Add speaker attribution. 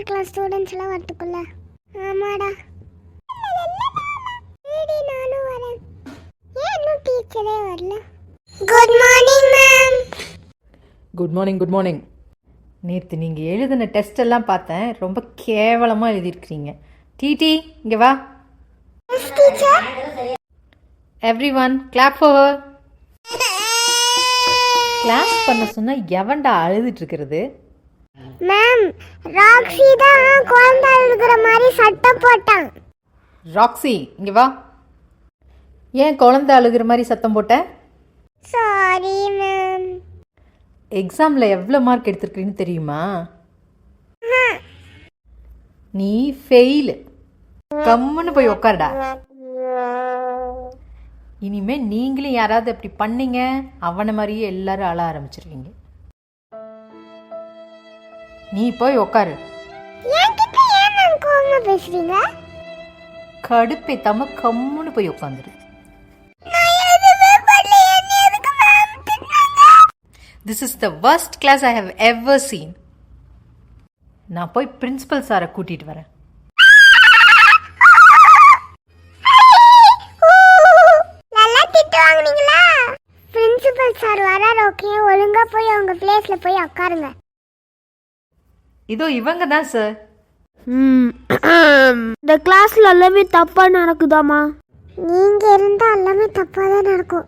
Speaker 1: இருக்கலாம் ஸ்டூடெண்ட்ஸ் எல்லாம் வரதுக்குள்ள. ஆமாடா. சரி நானும் வரேன். ஏன் இன்னும் டீச்சரே வரல? Good morning ma'am.
Speaker 2: Good morning. Good morning. நேற்று நீங்கள் எழுதின டெஸ்ட் எல்லாம் பார்த்தேன், ரொம்ப கேவலமாக எழுதியிருக்கிறீங்க. டிடி இங்கே வா.
Speaker 1: Yes teacher.
Speaker 2: Everyone clap for her. Class பண்ண சொன்னால் எவன்டா அழுதுட்டு இருக்கிறது?
Speaker 1: மேம், ராக்ஸி தான் குழந்தை அழுகிற மாதிரி சட்டம் போட்டான்.
Speaker 2: ராக்ஸி இங்கே வா. ஏன் குழந்தை அழுகிற மாதிரி சத்தம் போட்ட?
Speaker 1: Sorry ma'am.
Speaker 2: எக்ஸாமில் எவ்வளோ மார்க் எடுத்திருக்கிறீன்னு தெரியுமா? நீ ஃபெயிலு. கம்முன்னு போய் உக்காருடா. இனிமே நீங்களும் யாராவது அப்படி பண்ணீங்க, அவனை மாதிரியே எல்லாரும் அழ ஆரம்பிச்சிருவீங்க. நீ போய் உக்காரு.
Speaker 1: என்கிட்ட ஏன் மேம் கோவமா பேசுறீங்க?
Speaker 2: கடுப்பேத்தாம கம்முன்னு போய் உட்காந்துரு. This is the worst class I have ever seen. நான் போய் பிரின்சிபல் சாரை கூட்டிட்டு வரேன்.
Speaker 1: நல்லா திட்டு வாங்குனீங்களா? பிரின்சிபல் சார் வரார். ஓகே, ஒழுங்கா போய் அவங்க பிளேஸ்ல போய் உட்காருங்க.
Speaker 2: இதோ இவங்க தான் சார்.
Speaker 3: இந்த கிளாஸ்ல எல்லாமே தப்பா நடக்குதாமா?
Speaker 1: நீங்க இருந்தா எல்லாமே தப்பா தான் நடக்கும்.